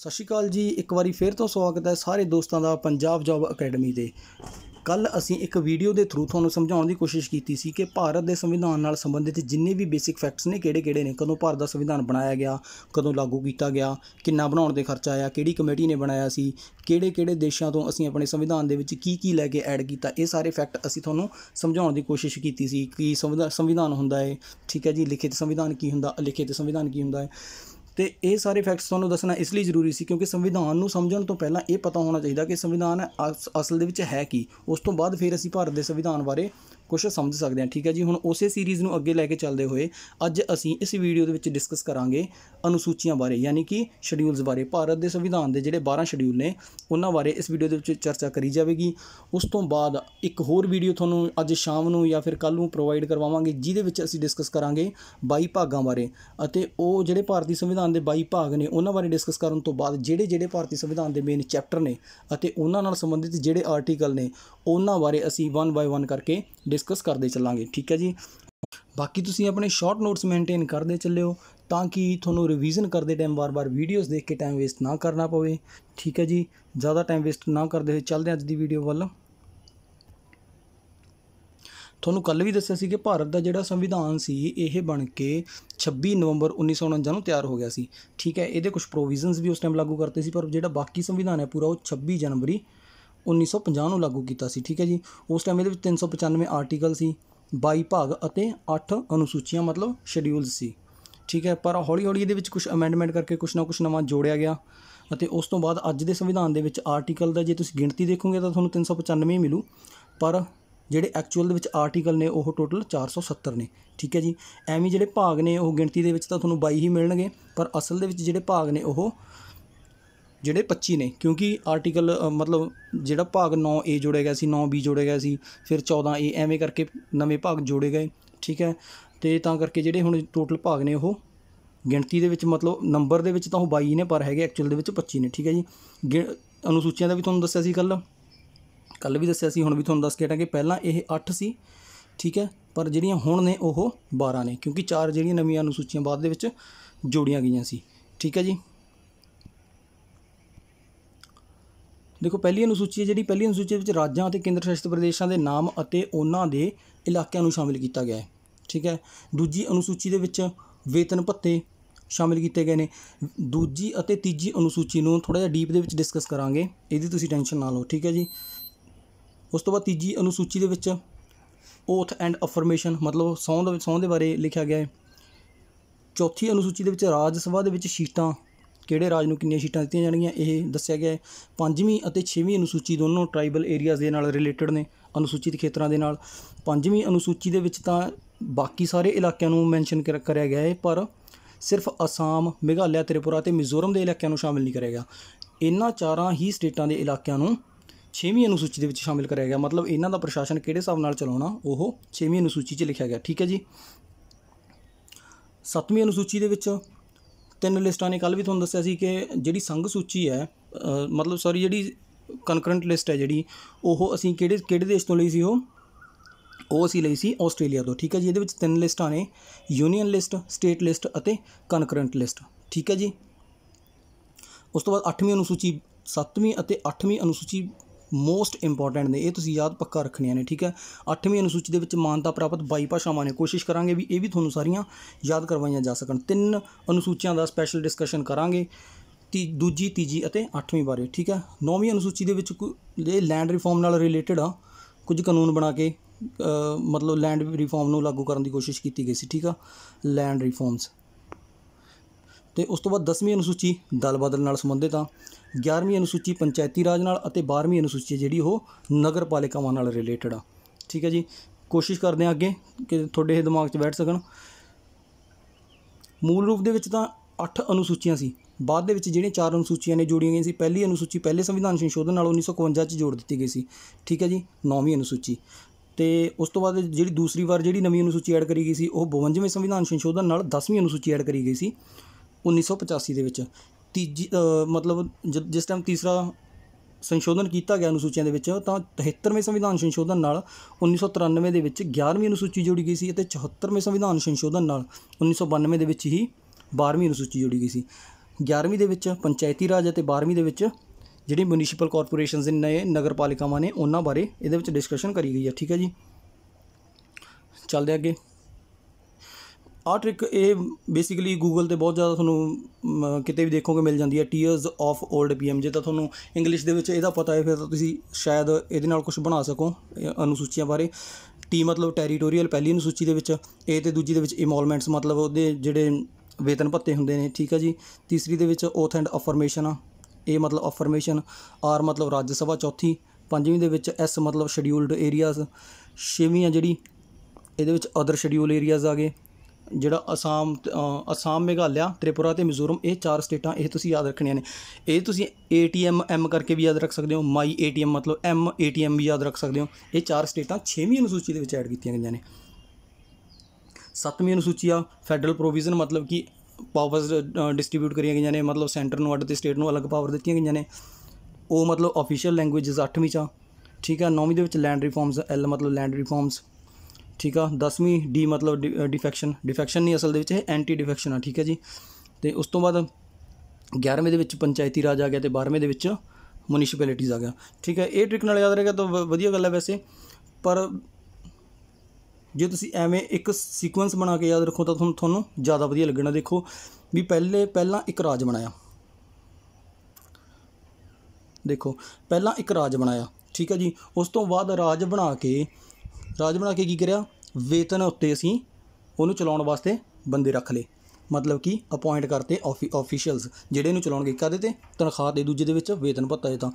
ਸਤਿ ਸ਼੍ਰੀ ਅਕਾਲ ਜੀ। ਇੱਕ ਵਾਰੀ ਫਿਰ ਤੋਂ ਸਵਾਗਤ ਹੈ ਸਾਰੇ ਦੋਸਤਾਂ ਦਾ ਪੰਜਾਬ ਜੌਬ ਅਕੈਡਮੀ ਦੇ। ਕੱਲ੍ਹ ਅਸੀਂ ਇੱਕ ਵੀਡੀਓ ਦੇ ਥਰੂ ਤੁਹਾਨੂੰ ਸਮਝਾਉਣ ਦੀ ਕੋਸ਼ਿਸ਼ ਕੀਤੀ ਸੀ ਕਿ ਭਾਰਤ ਦੇ ਸੰਵਿਧਾਨ ਨਾਲ ਸੰਬੰਧਿਤ ਜਿੰਨੇ ਵੀ ਬੇਸਿਕ ਫੈਕਟਸ ਨੇ ਕਿਹੜੇ ਨੇ, ਕਦੋਂ ਭਾਰਤ ਦਾ ਸੰਵਿਧਾਨ ਬਣਾਇਆ ਗਿਆ, ਕਦੋਂ ਲਾਗੂ ਕੀਤਾ ਗਿਆ, ਕਿੰਨਾ ਬਣਾਉਣ ਦੇ ਖਰਚਾ ਆਇਆ, ਕਿਹੜੀ ਕਮੇਟੀ ਨੇ ਬਣਾਇਆ ਸੀ, ਕਿਹੜੇ ਦੇਸ਼ਾਂ ਤੋਂ ਅਸੀਂ ਆਪਣੇ ਸੰਵਿਧਾਨ ਦੇ ਵਿੱਚ ਕੀ ਲੈ ਕੇ ਐਡ ਕੀਤਾ। ਇਹ ਸਾਰੇ ਫੈਕਟ ਅਸੀਂ ਤੁਹਾਨੂੰ ਸਮਝਾਉਣ ਦੀ ਕੋਸ਼ਿਸ਼ ਕੀਤੀ ਸੀ ਕਿ ਸੰਵਿਧਾਨ ਹੁੰਦਾ ਹੈ, ਠੀਕ ਹੈ ਜੀ, ਲਿਖਿਤ ਸੰਵਿਧਾਨ ਕੀ ਹੁੰਦਾ, ਅਲਿਖਿਤ ਸੰਵਿਧਾਨ ਕੀ ਹੁੰਦਾ ਹੈ। तो ये सारे फैक्ट्स तुहानूं दसना इसलिए जरूरी सी क्योंकि संविधान नूं समझण तो पहलां ये पता होना चाहिए कि संविधान असल दे विच है की, उस तो बाद फिर असीं भारत दे संविधान बारे कुछ समझ सकते हैं। ठीक है जी। हुण उसे सीरीज़ नूं अगे लैके चलदे होए अज असीं इस वीडियो दे विच डिस्कस करांगे अनुसूचियां बारे, यानी कि शेड्यूल्स बारे। भारत दे संविधान दे जिहड़े 12 शेड्यूल ने उन्हां बारे इस वीडियो दे विच चर्चा करी जाएगी। उस तो बाद एक होर वीडियो तुहानूं अज शाम नूं या फिर कल नूं प्रोवाइड करवावांगे जिहदे विच असीं डिस्कस करांगे 22 भागां बारे, अते ओह जिहड़े भारती संविधान दे 22 भाग ने उन्हां बारे डिस्कस करन तो बाद जिहड़े भारती संविधान दे मेन चैप्टर ने अते उन्हां नाल संबंधित जिहड़े आर्टिकल ने उन्हां बारे असीं 1 बाय 1 करके डिस्कस करते चलांगे। ठीक है जी। बाकी तुसीं अपने शॉर्ट नोट्स मेनटेन करते चलिओ ताकि तुहानूं रिवीजन करते टाइम बार वीडियोज़ देख के टाइम वेस्ट ना करना पवे। ठीक है जी। ज़्यादा टाइम वेस्ट ना करते हुए चलते अज दी वीडियो वाल। ਤੁਹਾਨੂੰ ਕੱਲ੍ਹ भी दस्सिया सी कि भारत का जिहड़ा संविधान सी यह बन के 26 नवंबर 1949 ਨੂੰ ਤਿਆਰ हो गया सी। ठीक है। ये कुछ प्रोविजनस भी उस टाइम लागू करते सी, पर जिहड़ा बाकी संविधान है पूरा वो 26 जनवरी 1950 ਨੂੰ लागू किया सी। ठीक है जी। उस टाइम ये 395 आर्टिकल सी, 22 भाग अते 8 अनुसूचियां मतलब शेड्यूल्स सी। ठीक है। पर हौली हौली ये कुछ अमेंडमेंट करके कुछ ना कुछ नवा जोड़िया गया अते उस तो बाद अज दे संविधान दे विच आर्टिकल दा जे तुसीं गिणती देखोगे तो तुहानूं 395 ही मिलू, पर ਜਿਹੜੇ ਐਕਚੁਅਲ ਦੇ ਵਿੱਚ ਆਰਟੀਕਲ ਨੇ ਉਹ ਟੋਟਲ 470 ਨੇ। ਠੀਕ ਹੈ ਜੀ। ਐਵੇਂ ਜਿਹੜੇ ਭਾਗ ਨੇ ਉਹ ਗਿਣਤੀ ਦੇ ਵਿੱਚ ਤਾਂ ਤੁਹਾਨੂੰ 22 ਹੀ ਮਿਲਣਗੇ, ਪਰ ਅਸਲ ਦੇ ਵਿੱਚ ਜਿਹੜੇ ਭਾਗ ਨੇ ਉਹ ਜਿਹੜੇ 25 ਨੇ, ਕਿਉਂਕਿ ਆਰਟੀਕਲ ਮਤਲਬ ਜਿਹੜਾ ਭਾਗ 9A ਜੋੜਿਆ ਗਿਆ ਸੀ, 9B ਜੋੜਿਆ ਗਿਆ ਸੀ, ਫਿਰ 14A ਐਵੇਂ ਕਰਕੇ ਨਵੇਂ ਭਾਗ ਜੋੜੇ ਗਏ। ਠੀਕ ਹੈ। ਅਤੇ ਤਾਂ ਕਰਕੇ ਜਿਹੜੇ ਹੁਣ ਟੋਟਲ ਭਾਗ ਨੇ ਉਹ ਗਿਣਤੀ ਦੇ ਵਿੱਚ ਮਤਲਬ ਨੰਬਰ ਦੇ ਵਿੱਚ ਤਾਂ ਉਹ 22 ਨੇ, ਪਰ ਹੈਗੇ ਐਕਚੁਅਲ ਦੇ ਵਿੱਚ 25 ਨੇ। ਠੀਕ ਹੈ ਜੀ। ਅਨੁਸੂਚੀਆਂ ਦਾ ਵੀ ਤੁਹਾਨੂੰ ਦੱਸਿਆ ਸੀ ਕੱਲ੍ਹ भी दस्सिया सी, हुण भी तुहानूं दस के हटां कि पहलां ये 8 सी। ठीक है। पर जिहड़ियां हुण ने वो 12 ने, क्योंकि 4 जिहड़ियां नवीं अनुसूचियां बाद दे विच जोड़ियां गईयां सी। ठीक है जी। देखो पहली अनुसूची है, पहली अनुसूची विच राज्यां अते केंद्र शासित प्रदेशां दे नाम अते उन्हां दे इलाकिਆਂ ਨੂੰ शामिल किया गया है। ठीक है। दूजी अनुसूची दे विच वेतन भत्ते शामिल किए गए हैं। दूजी अते तीजी अनुसूची नूं थोड़ा जिहा डीप दे विच डिस्कस करांगे, इहदी तुसीं टेंशन ना लो। ठीक है जी। उस तो बाद तीजी अनुसूची दे विच ओथ एंड अफर्मेशन मतलब सौं दे बारे लिखा गया है। चौथी अनुसूची दे विच राज सभा दे विच सीटां किहड़े राज नूं किन्नियां सीटां दित्तियां जाणगीआं ये दस्सिया गया है। पंजवीं अते 6वीं अनुसूची दोनों ट्राइबल एरियाज़ दे नाल रिलेटेड ने, अनुसूचित खेतरां दे नाल। पंजवीं अनुसूची दे विच तां बाकी सारे इलाकिਆਂ ਨੂੰ मैंशन करिਆ गया है, पर सिर्फ आसाम, मेघालय, त्रिपुरा ते मिजोरम के इलाकों में शामिल नहीं करा गया। इन्हां चारां ही स्टेटां के इलाकों में 6वीं अनुसूची के शामिल कराया गया, मतलब इन्हां दा प्रशासन किहड़े हिसाब नाल चलाउणा वो 6वीं अनुसूची च लिखा गया। ठीक है जी। 7वीं अनुसूची दे विच 3 लिस्टां ने। कल भी तुहानूं दस्सिया सी कि जिहड़ी संघ सूची है मतलब सॉरी जिहड़ी कनकरेंट लिस्ट है जिहड़ी वो असीं किहड़े देश तो लई सी ਉਹ ਅਸੀਂ ਲਈ ਸੀ ਆਸਟ੍ਰੇਲੀਆ ਤੋਂ। ਠੀਕ ਹੈ ਜੀ। ਇਹਦੇ ਵਿੱਚ 3 ਲਿਸਟਾਂ ਨੇ, ਯੂਨੀਅਨ ਲਿਸਟ, ਸਟੇਟ ਲਿਸਟ ਅਤੇ ਕਨਕਰੈਂਟ ਲਿਸਟ। ਠੀਕ ਹੈ ਜੀ। ਉਸ ਤੋਂ ਬਾਅਦ 8ਵੀਂ ਅਨੁਸੂਚੀ, 7ਵੀਂ ਅਤੇ 8ਵੀਂ ਅਨੁਸੂਚੀ ਮੋਸਟ ਇੰਪੋਰਟੈਂਟ ਨੇ, ਇਹ ਤੁਸੀਂ ਯਾਦ ਪੱਕਾ ਰੱਖਣੀਆਂ ਨੇ। ਠੀਕ ਹੈ। 8ਵੀਂ ਅਨੁਸੂਚੀ ਦੇ ਵਿੱਚ ਮਾਨਤਾ ਪ੍ਰਾਪਤ 22 ਭਾਸ਼ਾਵਾਂ ਨੇ। ਕੋਸ਼ਿਸ਼ ਕਰਾਂਗੇ ਵੀ ਇਹ ਵੀ ਤੁਹਾਨੂੰ ਸਾਰੀਆਂ ਯਾਦ ਕਰਵਾਈਆਂ ਜਾ ਸਕਣ। 3 ਅਨੁਸੂਚੀਆਂ ਦਾ ਸਪੈਸ਼ਲ ਡਿਸਕਸ਼ਨ ਕਰਾਂਗੇ, ਦੂਜੀ, ਤੀਜੀ ਅਤੇ 8ਵੀਂ ਬਾਰੇ। ਠੀਕ ਹੈ। 9ਵੀਂ ਅਨੁਸੂਚੀ ਦੇ ਵਿੱਚ ਇਹ ਲੈਂਡ ਰਿਫਾਰਮ ਨਾਲ ਰਿਲੇਟਡ ਆ, ਕੁਝ ਕਾਨੂੰਨ ਬਣਾ ਕੇ मतलब लैंड रिफॉर्म ਨੂੰ लागू करने की कोशिश की गई सी। ठीक है। Land reforms. तो उस तो बाद 10वीं अनुसूची दल बदल नाल संबंधित आ। 11वीं अनुसूची पंचायती राज नाल अते 12वीं अनुसूची जिहड़ी वो नगर पालिकावां नाल रिलेटेड आ। ठीक है जी। कोशिश करते हैं अगे कि थोड़े दिमाग 'च बैठ सकन। मूल रूप दे विच तां 8 अनुसूचियां सी, बाद दे विच जिहड़ियां 4 अनुसूचियां ने जोड़ियां गईयां सी। पहली अनुसूची पहले संविधान संशोधन नाल 1951 च जोड़ दी गई सी। ठीक है जी। 9वीं अनुसूची तो उस तो बाद जी दूसरी बार जी नवीं अनुसूची ऐड करी गई सी वो 52वें संविधान संशोधन नाल 10वीं अनुसूची ऐड करी गई सी 1985 ਦੇ ਵਿੱਚ। तीजी मतलब जिस टाइम तीसरा संशोधन किया गया अनुसूचियां दे विच तां 73वें संविधान संशोधन नाल 1993 ਦੇ ਵਿੱਚ 11वीं अनुसूची जोड़ी गई सी ਅਤੇ 74वें संविधान संशोधन नाल 1992 ਦੇ ਵਿੱਚ ही 12वीं अनुसूची जोड़ी गई सी। 11ਵੀਂ ਦੇ ਵਿੱਚ ਪੰਚਾਇਤੀ ਰਾਜ ਅਤੇ 12ਵੀਂ ਦੇ ਵਿੱਚ ਜਿਹੜੀ ਮਿਊਨਿਸਪਲ ਕਾਰਪੋਰੇਸ਼ਨਸ ਨੇ, ਨਗਰਪਾਲਿਕਾਵਾਂ ਨੇ, ਉਹਨਾਂ ਬਾਰੇ ਇਹਦੇ ਵਿੱਚ ਡਿਸਕਸ਼ਨ ਕਰੀ ਗਈ ਹੈ। ਠੀਕ ਹੈ ਜੀ, ਚੱਲਦੇ ਅੱਗੇ। ਆਹ ਟ੍ਰਿਕ ਇਹ ਬੇਸਿਕਲੀ ਗੂਗਲ 'ਤੇ ਬਹੁਤ ਜ਼ਿਆਦਾ ਤੁਹਾਨੂੰ ਕਿਤੇ ਵੀ ਦੇਖੋਗੇ ਮਿਲ ਜਾਂਦੀ ਹੈ, ਟੀਅਰਸ ਆਫ ਓਲਡ PM। ਜੇ ਤਾਂ ਤੁਹਾਨੂੰ ਇੰਗਲਿਸ਼ ਦੇ ਵਿੱਚ ਇਹਦਾ ਪਤਾ ਹੈ ਫਿਰ ਤਾਂ ਤੁਸੀਂ ਸ਼ਾਇਦ ਇਹਦੇ ਨਾਲ ਕੁਝ ਬਣਾ ਸਕੋ ਅਨੁਸੂਚੀਆਂ ਬਾਰੇ। ਟੀ ਮਤਲਬ ਟੈਰੀਟੋਰੀਅਲ ਪਹਿਲੀ ਅਨੁਸੂਚੀ ਦੇ ਵਿੱਚ, ਏ ਤੇ ਦੂਜੀ ਦੇ ਵਿੱਚ ਇਮੋਲਮੈਂਟਸ ਮਤਲਬ ਉਹਦੇ ਜਿਹੜੇ ਵੇਤਨ ਭੱਤੇ ਹੁੰਦੇ ਨੇ। ਠੀਕ ਹੈ ਜੀ, ਤੀਸਰੀ ਦੇ ਵਿੱਚ ਓਥ ਐਂਡ ਅਫਰਮੇਸ਼ਨ ਆ, ਏ ਮਤਲਬ ਅਫਰਮੇਸ਼ਨ, ਆਰ ਮਤਲਬ ਰਾਜ ਸਭਾ ਚੌਥੀ। ਪੰਜਵੀਂ ਦੇ ਵਿੱਚ ਐਸ ਮਤਲਬ ਸ਼ਡਿਊਲਡ ਏਰੀਆਜ਼। ਛੇਵੀਂ ਆ ਜਿਹੜੀ ਇਹਦੇ ਵਿੱਚ ਅਦਰ ਸ਼ਡਿਊਲ ਏਰੀਆਜ਼ ਆ ਗਏ, ਜਿਹੜਾ ਅਸਾਮ, ਮੇਘਾਲਿਆ, ਤ੍ਰਿਪੁਰਾ ਅਤੇ ਮਿਜ਼ੋਰਮ। ਇਹ 4 ਸਟੇਟਾਂ ਇਹ ਤੁਸੀਂ ਯਾਦ ਰੱਖਣੀਆਂ ਨੇ। ਇਹ ਤੁਸੀਂ ATM ਕਰਕੇ ਵੀ ਯਾਦ ਰੱਖ ਸਕਦੇ ਹੋ, ਮਾਈ ATM ਮਤਲਬ MATM ਵੀ ਯਾਦ ਰੱਖ ਸਕਦੇ ਹੋ। ਇਹ 4 ਸਟੇਟਾਂ 6ਵੀਂ ਅਨੁਸੂਚੀ ਦੇ ਵਿੱਚ ਐਡ ਕੀਤੀਆਂ ਗਈਆਂ ਨੇ। 7ਵੀਂ ਅਨੁਸੂਚੀ ਆ ਫੈਡਰਲ ਪ੍ਰੋਵੀਜ਼ਨ, ਮਤਲਬ ਕਿ ਪਾਵਰਸ ਡਿਸਟਰੀਬਿਊਟ ਕਰੀਆਂ ਗਈਆਂ ਨੇ, ਮਤਲਬ ਸੈਂਟਰ ਨੂੰ ਅੱਡ ਅਤੇ ਸਟੇਟ ਨੂੰ ਅਲੱਗ ਪਾਵਰ ਦਿੱਤੀਆਂ ਗਈਆਂ ਨੇ। ਉਹ ਮਤਲਬ ਆਫੀਸ਼ੀਅਲ ਲੈਂਗੁਏਜਸ 8ਵੀਂ 'ਚ ਆ। ਠੀਕ ਆ, 9ਵੀਂ ਦੇ ਵਿੱਚ ਲੈਂਡ ਰਿਫਾਰਮਸ, L ਮਤਲਬ ਲੈਂਡ ਰਿਫਾਰਮਸ। ਠੀਕ ਆ, 10ਵੀਂ ਡੀ ਮਤਲਬ ਡਿਫੈਕਸ਼ਨ ਨਹੀਂ, ਅਸਲ ਦੇ ਵਿੱਚ ਇਹ ਐਂਟੀ ਡਿਫੈਕਸ਼ਨ ਆ। ਠੀਕ ਹੈ ਜੀ, ਅਤੇ ਉਸ ਤੋਂ ਬਾਅਦ 11ਵੇਂ ਦੇ ਵਿੱਚ ਪੰਚਾਇਤੀ ਰਾਜ ਆ ਗਿਆ ਅਤੇ 12ਵੇਂ ਦੇ ਵਿੱਚ ਮਿਊਨਿਸਪੈਲਿਟੀਜ਼ ਆ ਗਿਆ। ਠੀਕ ਹੈ, ਇਹ ਟ੍ਰਿਕ ਨਾਲ ਯਾਦ ਰਹੇਗਾ ਤਾਂ ਵਧੀਆ ਗੱਲ ਹੈ ਵੈਸੇ, ਪਰ ਜੇ ਤੁਸੀਂ ਐਵੇਂ ਇੱਕ ਸੀਕੁਐਂਸ ਬਣਾ ਕੇ ਯਾਦ ਰੱਖੋ ਤਾਂ ਤੁਹਾਨੂੰ ਜ਼ਿਆਦਾ ਵਧੀਆ ਲੱਗਣਾ। ਦੇਖੋ ਵੀ ਪਹਿਲਾਂ ਇੱਕ ਰਾਜ ਬਣਾਇਆ, ਦੇਖੋ ਪਹਿਲਾਂ ਇੱਕ ਰਾਜ ਬਣਾਇਆ। ਠੀਕ ਹੈ ਜੀ, ਉਸ ਤੋਂ ਬਾਅਦ ਰਾਜ ਬਣਾ ਕੇ ਕੀ ਕਰਿਆ, ਵੇਤਨ ਉੱਤੇ ਅਸੀਂ ਉਹਨੂੰ ਚਲਾਉਣ ਵਾਸਤੇ ਬੰਦੇ ਰੱਖ ਲਏ, ਮਤਲਬ ਕਿ ਅਪੋਇੰਟ ਕਰਤੇ ਆਫੀਸ਼ੀਅਲਸ ਜਿਹੜੇ ਇਹਨੂੰ ਚਲਾਉਣਗੇ। ਕਾਹਦੇ 'ਤੇ? ਤਨਖਾਹ ਦੇ, ਦੂਜੇ ਦੇ ਵਿੱਚ ਵੇਤਨ ਭੱਤਾ ਦੇ। ਤਾਂ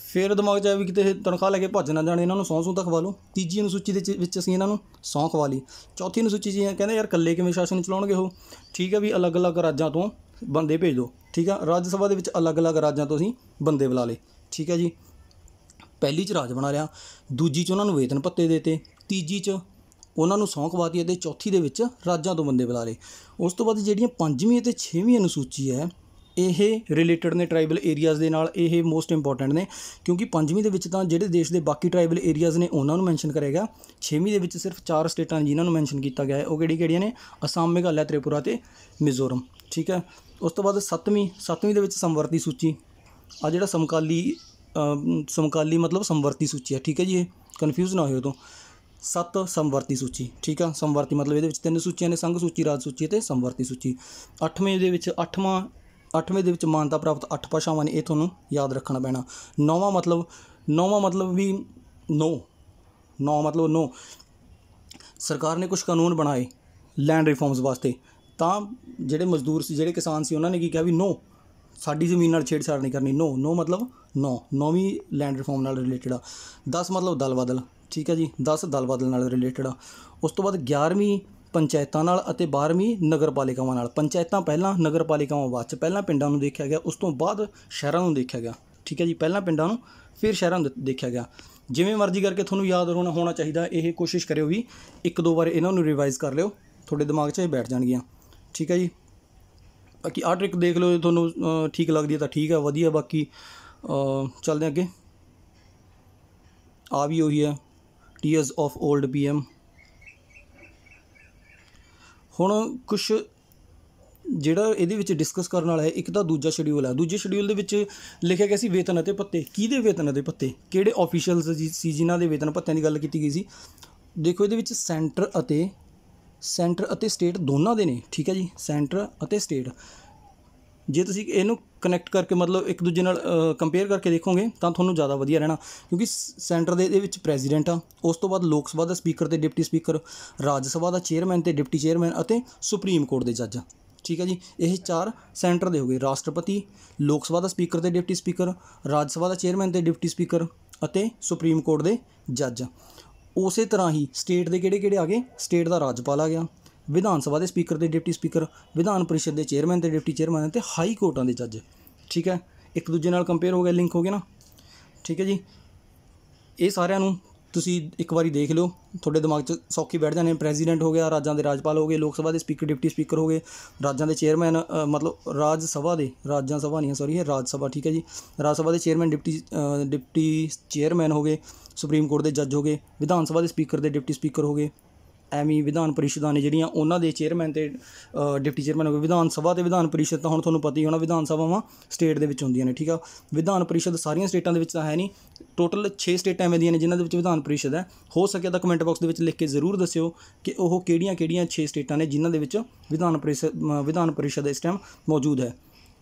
ਫਿਰ ਦਿਮਾਗ 'ਚ ਆਇਆ ਵੀ ਕਿਤੇ ਤਨਖਾਹ ਲੈ ਕੇ ਭੱਜ ਨਾ ਜਾਣ, ਇਹਨਾਂ ਨੂੰ ਸਹੁੰ ਤਾਂ ਖਵਾ ਲਓ। ਤੀਜੀ ਅਨੁਸੂਚੀ ਦੇ ਵਿੱਚ ਅਸੀਂ ਇਹਨਾਂ ਨੂੰ ਸਹੁੰ ਖਵਾ ਲਈ। ਚੌਥੀ ਅਨੁਸੂਚੀ 'ਚ ਕਹਿੰਦੇ ਯਾਰ ਇਕੱਲੇ ਕਿਵੇਂ ਸ਼ਾਸਨ ਚਲਾਉਣਗੇ ਉਹ। ਠੀਕ ਹੈ, ਵੀ ਅਲੱਗ-ਅਲੱਗ ਰਾਜਾਂ ਤੋਂ ਬੰਦੇ ਭੇਜ ਦਿਓ। ਠੀਕ ਆ, ਰਾਜ ਸਭਾ ਦੇ ਵਿੱਚ ਅਲੱਗ-ਅਲੱਗ ਰਾਜਾਂ ਤੋਂ ਅਸੀਂ ਬੰਦੇ ਬੁਲਾ ਲਏ। ਠੀਕ ਹੈ ਜੀ, ਪਹਿਲੀ 'ਚ ਰਾਜ ਬਣਾ ਲਿਆ, ਦੂਜੀ 'ਚ ਉਹਨਾਂ ਨੂੰ ਵੇਤਨ ਭੱਤੇ ਦੇਤੇ, ਤੀਜੀ 'ਚ ਉਹਨਾਂ ਨੂੰ ਸਹੁੰ ਖਵਾਤੀ ਅਤੇ ਚੌਥੀ ਦੇ ਵਿੱਚ ਰਾਜਾਂ ਤੋਂ ਬੰਦੇ ਬੁਲਾ ਲਏ। ਉਸ ਤੋਂ ਬਾਅਦ ਜਿਹੜੀਆਂ 5ਵੀਂ ਅਤੇ 6ਵੀਂ ਅਨੁਸੂਚੀ ਹੈ ਇਹ ਰਿਲੇਟਡ ਨੇ ਟਰਾਈਬਲ ਏਰੀਆਜ਼ ਦੇ ਨਾਲ। ਇਹ ਮੋਸਟ ਇੰਪੋਰਟੈਂਟ ਨੇ ਕਿਉਂਕਿ 5ਵੀਂ ਦੇ ਵਿੱਚ ਤਾਂ ਜਿਹੜੇ ਦੇਸ਼ ਦੇ ਬਾਕੀ ਟਰਾਈਬਲ ਏਰੀਆਜ਼ ਨੇ ਉਹਨਾਂ ਨੂੰ ਮੈਂਸ਼ਨ ਕਰਿਆ ਗਿਆ। 6ਵੀਂ ਦੇ ਵਿੱਚ ਸਿਰਫ 4 ਸਟੇਟਾਂ ਨੇ ਜਿਨ੍ਹਾਂ ਨੂੰ ਮੈਂਸ਼ਨ ਕੀਤਾ ਗਿਆ ਹੈ। ਉਹ ਕਿਹੜੀਆਂ ਨੇ? ਅਸਾਮ, ਮੇਘਾਲਿਆ, ਤ੍ਰਿਪੁਰਾ ਅਤੇ ਮਿਜ਼ੋਰਮ। ਠੀਕ ਹੈ, ਉਸ ਤੋਂ ਬਾਅਦ 7ਵੀਂ ਦੇ ਵਿੱਚ ਸਮਵਰਤੀ ਸੂਚੀ ਆ, ਜਿਹੜਾ ਸਮਕਾਲੀ ਮਤਲਬ ਸਮਵਰਤੀ ਸੂਚੀ ਹੈ। ਠੀਕ ਹੈ ਜੀ, ਇਹ ਕਨਫਿਊਜ਼ ਨਾ ਹੋਇਓ ਤੋਂ। 7 ਸਮਵਰਤੀ ਸੂਚੀ। ਠੀਕ ਆ, ਸਮਵਰਤੀ ਮਤਲਬ ਇਹਦੇ ਵਿੱਚ 3 ਸੂਚੀਆਂ ਨੇ, ਸੰਘ ਸੂਚੀ, ਰਾਜ ਸੂਚੀ ਅਤੇ ਸਮਵਰਤੀ ਸੂਚੀ। 8ਵੇਂ ਦੇ ਵਿੱਚ ਮਾਨਤਾ ਪ੍ਰਾਪਤ 8 ਭਾਸ਼ਾਵਾਂ ਨੇ, ਇਹ ਤੁਹਾਨੂੰ ਯਾਦ ਰੱਖਣਾ ਪੈਣਾ। 9ਵਾਂ ਮਤਲਬ ਵੀ ਨੌ ਮਤਲਬ 9 ਸਰਕਾਰ ਨੇ ਕੁਝ ਕਾਨੂੰਨ ਬਣਾਏ ਲੈਂਡ ਰਿਫਾਰਮਸ ਵਾਸਤੇ, ਤਾਂ ਜਿਹੜੇ ਮਜ਼ਦੂਰ ਸੀ, ਜਿਹੜੇ ਕਿਸਾਨ ਸੀ, ਉਹਨਾਂ ਨੇ ਕੀ ਕਿਹਾ ਵੀ ਨੋ, ਸਾਡੀ ਜ਼ਮੀਨ ਨਾਲ ਛੇੜਛਾੜ ਨਹੀਂ ਕਰਨੀ। ਨੋ ਮਤਲਬ 9ਵੀਂ ਲੈਂਡ ਰਿਫਾਰਮ ਨਾਲ ਰਿਲੇਟਡ ਆ। 10 ਮਤਲਬ ਦਲ ਬਦਲ। ਠੀਕ ਹੈ ਜੀ, 10 ਦਲ ਬਦਲ ਨਾਲ ਰਿਲੇਟਡ ਆ। ਉਸ ਤੋਂ ਬਾਅਦ 11ਵੀਂ ਪੰਚਾਇਤਾਂ ਨਾਲ ਅਤੇ 12ਵੀਂ ਨਗਰਪਾਲਿਕਾਵਾਂ ਨਾਲ। ਪੰਚਾਇਤਾਂ ਪਹਿਲਾਂ, ਨਗਰਪਾਲਿਕਾਵਾਂ ਬਾਅਦ 'ਚ। ਪਹਿਲਾਂ ਪਿੰਡਾਂ ਨੂੰ ਦੇਖਿਆ ਗਿਆ, ਉਸ ਤੋਂ ਬਾਅਦ ਸ਼ਹਿਰਾਂ ਨੂੰ ਦੇਖਿਆ ਗਿਆ। ਠੀਕ ਹੈ ਜੀ, ਪਹਿਲਾਂ ਪਿੰਡਾਂ ਨੂੰ ਫਿਰ ਸ਼ਹਿਰਾਂ ਨੂੰ ਦੇਖਿਆ ਗਿਆ। ਜਿਵੇਂ ਮਰਜ਼ੀ ਕਰਕੇ ਤੁਹਾਨੂੰ ਯਾਦ ਹੋਣਾ ਚਾਹੀਦਾ। ਇਹ ਕੋਸ਼ਿਸ਼ ਕਰਿਓ ਵੀ 1-2 ਵਾਰ ਇਹਨਾਂ ਨੂੰ ਰਿਵਾਈਜ਼ ਕਰ ਲਿਓ, ਤੁਹਾਡੇ ਦਿਮਾਗ 'ਚ ਇਹ ਬੈਠ ਜਾਣਗੀਆਂ। ਠੀਕ ਹੈ ਜੀ, ਬਾਕੀ ਆਹ ਟ੍ਰਿਕ ਦੇਖ ਲਓ, ਜੇ ਤੁਹਾਨੂੰ ਠੀਕ ਲੱਗਦੀ ਹੈ ਤਾਂ ਠੀਕ ਹੈ, ਵਧੀਆ। ਬਾਕੀ ਚੱਲਦੇ ਅੱਗੇ। ਆ ਵੀ ਉਹੀ ਹੈ, ਟੀਅਰਸ ਆਫ ਓਲਡ PM। ਹੁਣ ਕੁਛ ਜਿਹੜਾ ਇਹਦੇ ਵਿੱਚ ਡਿਸਕਸ ਕਰਨ ਵਾਲਾ ਹੈ, ਇੱਕ ਤਾਂ ਦੂਜਾ ਸ਼ਡਿਊਲ ਹੈ। ਦੂਜੇ ਸ਼ਡਿਊਲ ਦੇ ਵਿੱਚ ਲਿਖਿਆ ਗਿਆ ਸੀ ਵੇਤਨ ਅਤੇ ਭੱਤੇ। ਕਿਹਦੇ ਵੇਤਨ ਅਤੇ ਭੱਤੇ? ਕਿਹੜੇ ਆਫੀਸ਼ੀਅਲਸ ਸੀ ਜਿਨ੍ਹਾਂ ਦੇ ਵੇਤਨ ਭੱਤਿਆਂ ਦੀ ਗੱਲ ਕੀਤੀ ਗਈ ਸੀ? ਦੇਖੋ ਇਹਦੇ ਵਿੱਚ ਸੈਂਟਰ ਅਤੇ ਸਟੇਟ ਦੋਨਾਂ ਦੇ ਨੇ। ਠੀਕ ਹੈ ਜੀ, ਸੈਂਟਰ ਅਤੇ ਸਟੇਟ। ਜੇ ਤੁਸੀਂ ਇਹਨੂੰ ਕਨੈਕਟ ਕਰਕੇ ਮਤਲਬ ਇੱਕ ਦੂਜੇ ਨਾਲ ਕੰਪੇਅਰ ਕਰਕੇ ਦੇਖੋਗੇ ਤਾਂ ਤੁਹਾਨੂੰ ਜ਼ਿਆਦਾ ਵਧੀਆ ਰਹਿਣਾ, ਕਿਉਂਕਿ ਸੈਂਟਰ ਦੇ ਇਹਦੇ ਵਿੱਚ ਪ੍ਰੈਜ਼ੀਡੈਂਟ ਆ, ਉਸ ਤੋਂ ਬਾਅਦ ਲੋਕ ਸਭਾ ਦਾ ਸਪੀਕਰ ਅਤੇ ਡਿਪਟੀ ਸਪੀਕਰ, ਰਾਜ ਸਭਾ ਦਾ ਚੇਅਰਮੈਨ ਅਤੇ ਡਿਪਟੀ ਚੇਅਰਮੈਨ ਅਤੇ ਸੁਪਰੀਮ ਕੋਰਟ ਦੇ ਜੱਜ। ਠੀਕ ਹੈ ਜੀ, ਇਹ 4 ਸੈਂਟਰ ਦੇ ਹੋ ਗਏ। ਰਾਸ਼ਟਰਪਤੀ, ਲੋਕ ਸਭਾ ਦਾ ਸਪੀਕਰ ਅਤੇ ਡਿਪਟੀ ਸਪੀਕਰ, ਰਾਜ ਸਭਾ ਦਾ ਚੇਅਰਮੈਨ ਅਤੇ ਡਿਪਟੀ ਸਪੀਕਰ ਅਤੇ ਸੁਪਰੀਮ ਕੋਰਟ ਦੇ ਜੱਜ। ਉਸੇ ਤਰ੍ਹਾਂ ਹੀ ਸਟੇਟ ਦੇ ਕਿਹੜੇ ਆ ਗਏ? ਸਟੇਟ ਦਾ ਰਾਜਪਾਲ ਆ ਗਿਆ, ਵਿਧਾਨ ਸਭਾ ਦੇ ਸਪੀਕਰ ਅਤੇ ਡਿਪਟੀ ਸਪੀਕਰ, ਵਿਧਾਨ ਪਰਿਸ਼ਦ ਦੇ ਚੇਅਰਮੈਨ ਅਤੇ ਡਿਪਟੀ ਚੇਅਰਮੈਨ ਅਤੇ ਹਾਈ ਕੋਰਟਾਂ ਦੇ ਜੱਜ। ਠੀਕ ਹੈ, ਇੱਕ ਦੂਜੇ ਨਾਲ ਕੰਪੇਅਰ ਹੋ ਗਿਆ, ਲਿੰਕ ਹੋ ਗਿਆ ਨਾ। ਠੀਕ ਹੈ ਜੀ, ਇਹ ਸਾਰਿਆਂ ਨੂੰ ਤੁਸੀਂ ਇੱਕ ਵਾਰੀ ਦੇਖ ਲਿਓ, ਤੁਹਾਡੇ ਦਿਮਾਗ 'ਚ ਸੌਖੀ ਬੈਠ ਜਾਣੇ। ਪ੍ਰੈਜ਼ੀਡੈਂਟ ਹੋ ਗਿਆ, ਰਾਜਾਂ ਦੇ ਰਾਜਪਾਲ ਹੋ ਗਏ, ਲੋਕ ਸਭਾ ਦੇ ਸਪੀਕਰ ਡਿਪਟੀ ਸਪੀਕਰ ਹੋ ਗਏ, ਰਾਜਾਂ ਦੇ ਚੇਅਰਮੈਨ ਮਤਲਬ ਰਾਜ ਸਭਾ ਦੇ ਇਹ ਰਾਜ ਸਭਾ। ਠੀਕ ਹੈ ਜੀ, ਰਾਜ ਸਭਾ ਦੇ ਚੇਅਰਮੈਨ ਡਿਪਟੀ ਚੇਅਰਮੈਨ ਹੋ ਗਏ, ਸੁਪਰੀਮ ਕੋਰਟ ਦੇ ਜੱਜ ਹੋ ਗਏ, ਵਿਧਾਨ ਸਭਾ ਦੇ ਸਪੀਕਰ ਦੇ ਡਿਪਟੀ ਸਪੀਕਰ ਹੋ ਗਏ, ਐਵੇਂ ਵਿਧਾਨ ਪਰਿਸ਼ਦਾਂ ਨੇ ਜਿਹੜੀਆਂ ਉਹਨਾਂ ਦੇ ਚੇਅਰਮੈਨ ਤੇ ਡਿਪਟੀ ਚੇਅਰਮੈਨ ਹੋ ਗਏ। ਵਿਧਾਨ ਸਭਾ ਤੇ ਵਿਧਾਨ ਪਰਿਸ਼ਦ ਤਾਂ ਹੁਣ ਤੁਹਾਨੂੰ ਪਤਾ ਹੀ ਹੋਣਾ, ਵਿਧਾਨ ਸਭਾਵਾਂ ਸਟੇਟ ਦੇ ਵਿੱਚ ਹੁੰਦੀਆਂ ਨੇ, ਠੀਕ ਆ। ਵਿਧਾਨ ਪਰਿਸ਼ਦ ਸਾਰੀਆਂ ਸਟੇਟਾਂ ਦੇ ਵਿੱਚ ਤਾਂ ਹੈ ਨਹੀਂ, ਟੋਟਲ 6 ਸਟੇਟਾਂ ਐਵੇਂ ਦੀਆਂ ਨੇ ਜਿਨ੍ਹਾਂ ਦੇ ਵਿੱਚ ਵਿਧਾਨ ਪਰਿਸ਼ਦ ਹੈ। ਹੋ ਸਕਿਆ ਤਾਂ ਕਮੈਂਟ ਬਾਕਸ ਦੇ ਵਿੱਚ ਲਿਖ ਕੇ ਜ਼ਰੂਰ ਦੱਸਿਓ ਕਿ ਉਹ ਕਿਹੜੀਆਂ 6 ਸਟੇਟਾਂ ਨੇ ਜਿਨ੍ਹਾਂ ਦੇ ਵਿੱਚ ਵਿਧਾਨ ਪਰਿਸ਼ਦ ਇਸ ਟਾਈਮ ਮੌਜੂਦ ਹੈ।